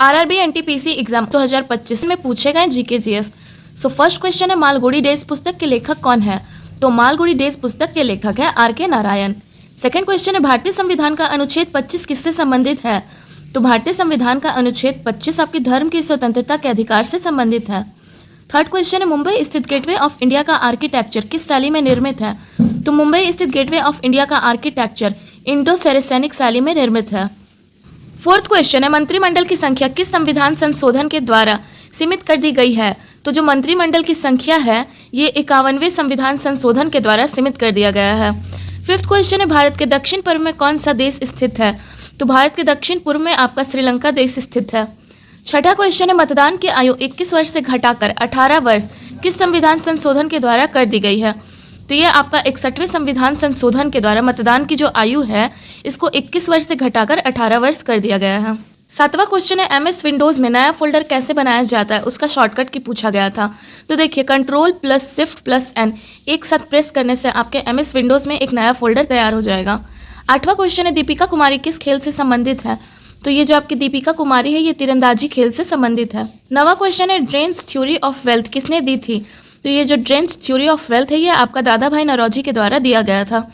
RRB NTPC exam 2025 में पूछे गए GK GS. So first question है, मालगुडी डेज पुस्तक के लेखक कौन है? तो मालगुडी डेज पुस्तक के लेखक है आर.के. नारायण। सेकंड क्वेश्चन है, भारतीय संविधान का अनुच्छेद 25 किससे संबंधित है? तो भारतीय संविधान का अनुच्छेद 25 आपके धर्म की स्वतंत्रता के अधिकार से संबंधित है। थर्ड क्वेश्चन है, मुंबई स्थित गेटवे ऑफ इंडिया का आर्किटेक्चर किस शैली में निर्मित है? तो मुंबई स्थित गेटवे ऑफ इंडिया का आर्किटेक्चर इंडो सैरेसेनिक शैली में निर्मित है। फोर्थ क्वेश्चन है, मंत्रिमंडल की संख्या किस संविधान संशोधन के द्वारा सीमित कर दी गई है? तो जो मंत्रिमंडल की संख्या है ये 51वें संविधान संशोधन के द्वारा सीमित कर दिया गया है। फिफ्थ क्वेश्चन है, भारत के दक्षिण पूर्व में कौन सा देश स्थित है? तो भारत के दक्षिण पूर्व में आपका श्रीलंका देश स्थित है। छठा क्वेश्चन है, मतदान की आयु 21 वर्ष से घटाकर 18 वर्ष किस संविधान संशोधन के द्वारा कर दी गई है? तो ये आपका 61वें संविधान संशोधन के द्वारा मतदान की जो आयु है इसको 21 वर्ष से घटाकर 18 वर्ष कर दिया गया है। सातवां क्वेश्चन है, एमएस विंडोज में नया फोल्डर कैसे बनाया जाता है? उसका शॉर्टकट की पूछा गया था। तो देखिए, Ctrl+Shift+N एक साथ प्रेस करने से आपके एमएस विंडोज में एक नया फोल्डर तैयार हो जाएगा। आठवां क्वेश्चन है, दीपिका कुमारी किस खेल से संबंधित है? तो ये जो आपकी दीपिका कुमारी है ये तीरंदाजी खेल से संबंधित है। नवां क्वेश्चन है, ड्रेन्स थ्योरी ऑफ वेल्थ किसने दी थी? तो ये जो ड्रेन्स थ्योरी ऑफ वेल्थ है ये आपका दादा भाई नौरोजी के द्वारा दिया गया था।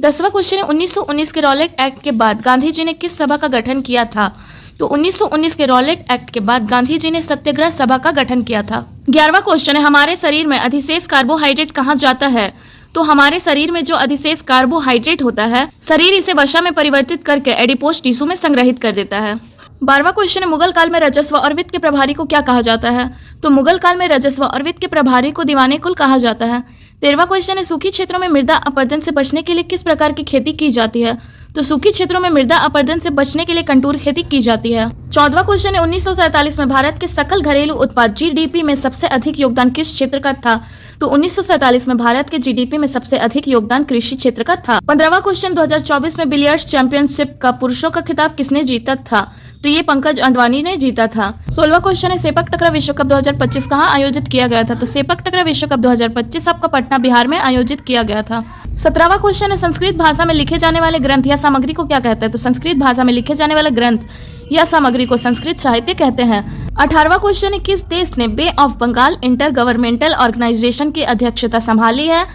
10वां क्वेश्चन है, 1919 के रॉलेट एक्ट के बाद गांधी जी ने किस सभा का गठन किया था? तो 1919 के रॉलेट एक्ट के बाद गांधी जी ने सत्याग्रह सभा का गठन किया था। 11वां क्वेश्चन है, हमारे शरीर में अधिशेष कार्बोहाइड्रेट कहाँ जाता है? तो हमारे शरीर में जो अधिशेष कार्बोहाइड्रेट होता है शरीर इसे वसा में परिवर्तित करके एडिपोज टिश्यू में संग्रहित कर देता है। 12वां क्वेश्चन है, मुगल काल में राजस्व और वित्त के प्रभारी को क्या कहा जाता है? तो मुगल काल में राजस्व और वित्त के प्रभारी को दीवाने कुल कहा जाता है। 13वां क्वेश्चन है, सूखी क्षेत्रों में मृदा अपरदन से बचने के लिए किस प्रकार की खेती की जाती है? तो सूखी क्षेत्रों में मृदा अपरदन से बचने के लिए कंटूर खेती की जाती है। 14वां क्वेश्चन है, 1947 में भारत के सकल घरेलू उत्पाद जीडीपी में सबसे अधिक योगदान किस क्षेत्र का था? तो 1947 में भारत के जीडीपी में सबसे अधिक योगदान कृषि क्षेत्र का था। 15वां क्वेश्चन, 2024 में बिलियर्ड्स चैंपियनशिप का पुरुषों का खिताब किसने जीता था? तो ये पंकज अडवाणी ने जीता था। 16वां क्वेश्चन है, सेपक टकरा विश्व कप 2025 कहाँ आयोजित किया गया था? तो सेपक टकरा विश्व कप 2025 आपका पटना बिहार में आयोजित किया गया था। 17वां क्वेश्चन है, संस्कृत भाषा में लिखे जाने वाले ग्रंथ या सामग्री को क्या कहते हैं? तो संस्कृत भाषा में लिखे जाने वाले ग्रंथ या सामग्री को संस्कृत साहित्य कहते हैं। 18वां क्वेश्चन है, किस देश ने Bay of Bengal Inter Governmental Organisation की अध्यक्षता संभाली है?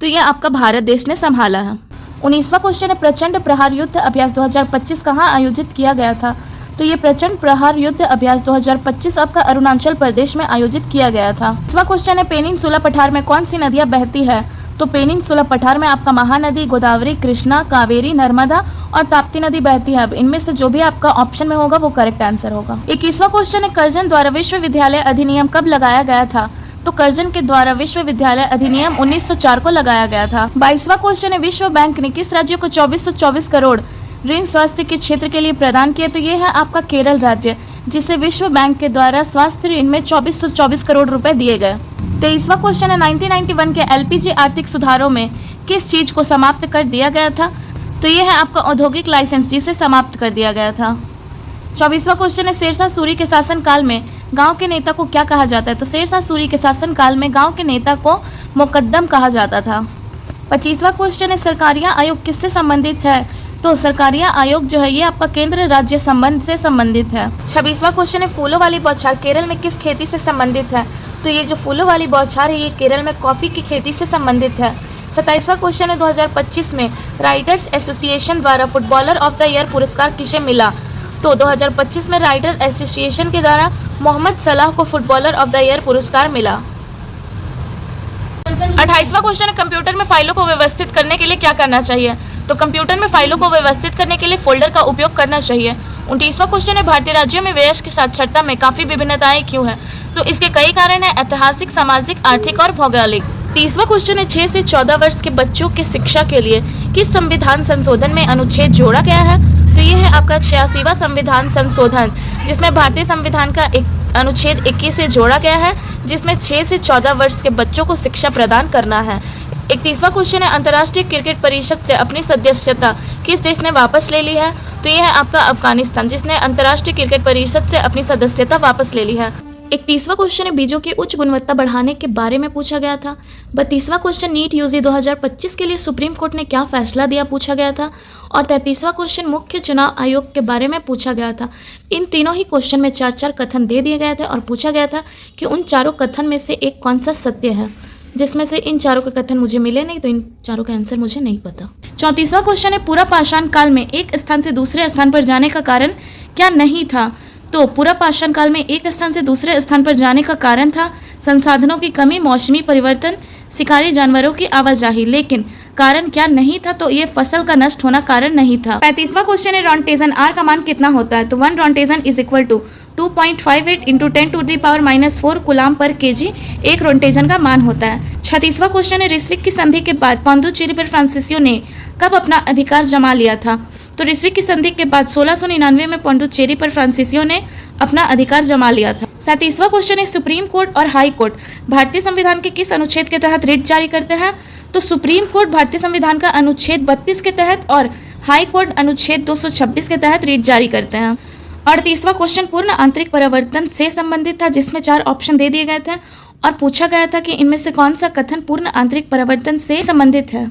तो ये आपका भारत देश ने संभाला है। 19वां क्वेश्चन है, प्रचंड प्रहार युद्ध अभ्यास 2025 कहाँ आयोजित किया गया था? तो ये प्रचंड प्रहार युद्ध अभ्यास 2025 आपका अरुणाचल प्रदेश में आयोजित किया गया था। 20वां क्वेश्चन है, पेनिनसुला पठार में कौन सी नदियां बहती है? तो पेनिनसुला पठार में आपका महानदी, गोदावरी, कृष्णा, कावेरी, नर्मदा और ताप्ती नदी बहती है। अब इनमें से जो भी आपका ऑप्शन में होगा वो करेक्ट आंसर होगा। 21वां क्वेश्चन है, कर्जन द्वारा विश्वविद्यालय अधिनियम कब लगाया गया था? तो कर्जन के द्वारा विश्वविद्यालय अधिनियम 1904 को लगाया गया था। 22वां क्वेश्चन है, विश्व बैंक ने किस राज्य को 2424 करोड़ ऋण स्वास्थ्य के क्षेत्र के लिए प्रदान किए? तो ये है आपका केरल राज्य, जिसे विश्व बैंक के द्वारा स्वास्थ्य ऋण में 2424 करोड़ रुपए दिए गए। 23वां क्वेश्चन है, 1991 के एलपीजी आर्थिक सुधारों में किस चीज को समाप्त कर दिया गया था? तो ये है आपका औद्योगिक लाइसेंस, जिसे समाप्त कर दिया गया था। 24वां क्वेश्चन है, शेरशाह सूरी के शासनकाल में गांव के नेता को क्या कहा जाता है? तो शेरशाह सूरी के शासनकाल में गांव के नेता को मुकद्दम कहा जाता था। 25वां क्वेश्चन है, सरकारिया आयोग किससे संबंधित है? तो सरकारिया आयोग जो है ये आपका केंद्र राज्य संबंध से संबंधित है। 26वां क्वेश्चन है, फूलों वाली बौछार केरल में किस खेती से संबंधित है? तो ये जो फूलों वाली बौछार है ये केरल में कॉफी की खेती से संबंधित है। 27वां क्वेश्चन है, 2025 में राइडर्स एसोसिएशन द्वारा फुटबॉलर ऑफ द ईयर पुरस्कार किसे मिला? तो 2025 में राइडर एसोसिएशन के द्वारा मोहम्मद सलाह को फुटबॉलर ऑफ द ईयर पुरस्कार मिला। 28वां क्वेश्चन है, कंप्यूटर में फाइलों को व्यवस्थित करने के लिए क्या करना चाहिए? तो कंप्यूटर में फाइलों को व्यवस्थित करने के लिए फोल्डर का उपयोग करना चाहिए। 29वां क्वेश्चन है, भारतीय राज्यों में वयस्क साक्षरता में काफी विभिन्नताएं क्यों है? तो इसके कई कारण है, ऐतिहासिक, सामाजिक, आर्थिक और भौगोलिक। 30वां क्वेश्चन है, 6 से 14 वर्ष के बच्चों की शिक्षा के लिए किस संविधान संशोधन में अनुच्छेद जोड़ा गया है? तो ये है आपका 86वां संविधान संशोधन, जिसमें भारतीय संविधान का एक अनुच्छेद 21 से जोड़ा गया है, जिसमें 6 से 14 वर्ष के बच्चों को शिक्षा प्रदान करना है। 31वां क्वेश्चन है, अंतर्राष्ट्रीय क्रिकेट परिषद से अपनी सदस्यता किस देश ने वापस ले ली है? तो ये है आपका अफगानिस्तान, जिसने अंतर्राष्ट्रीय क्रिकेट परिषद से अपनी सदस्यता वापस ले ली है। 31वां क्वेश्चन है बीजों की उच्च गुणवत्ता बढ़ाने के बारे में पूछा गया था। 32वां क्वेश्चन नीट यूजी 2025 के लिए सुप्रीम कोर्ट ने क्या फैसला दिया पूछा गया था। और 33वां क्वेश्चन मुख्य चुनाव आयोग के बारे में पूछा गया था। इन तीनों ही क्वेश्चन में 4-4 कथन दे दिए गए थे और पूछा गया था कि उन चारों कथन में से एक कौन सा सत्य है, जिसमें से इन चारों के कथन मुझे मिले नहीं, तो इन चारों का आंसर मुझे नहीं पता। 34वां क्वेश्चन है पूरा पाषाण काल में एक स्थान से दूसरे स्थान पर जाने का कारण क्या नहीं था। तो पूरा पाषाण काल में एक स्थान से दूसरे स्थान पर जाने का कारण था संसाधनों की कमी, मौसमी परिवर्तन, शिकारी जानवरों की आवाजाही। लेकिन कारण क्या नहीं था, तो ये फसल का नष्ट होना कारण नहीं था। 35वां क्वेश्चन है रोंटेजन आर का मान कितना होता है। तो 1 roentgen is equal to 2.58 into 10⁻⁻⁴ coulomb पर केजी एक रोंटेजन का मान होता है। 36वां क्वेश्चन है रिस्विक की संधि के बाद पोंडुचेरी पर फ्रांसीसियों ने कब अपना अधिकार जमा लिया था। तो रिस्विक की संधि के बाद 1699 में पोंडुचेरी पर फ्रांसीसियों ने अपना अधिकार जमा लिया था। 37वां क्वेश्चन है सुप्रीम कोर्ट और हाई कोर्ट भारतीय संविधान के किस अनुच्छेद के तहत रिट जारी करते हैं। तो सुप्रीम कोर्ट भारतीय संविधान का अनुच्छेद 32 के तहत और हाई कोर्ट अनुच्छेद 226 के तहत रिट जारी करते हैं। 38वां क्वेश्चन पूर्ण आंतरिक परिवर्तन से संबंधित था, जिसमें 4 ऑप्शन दे दिए गए थे और पूछा गया था कि इनमें से कौन सा कथन पूर्ण आंतरिक परिवर्तन से संबंधित है।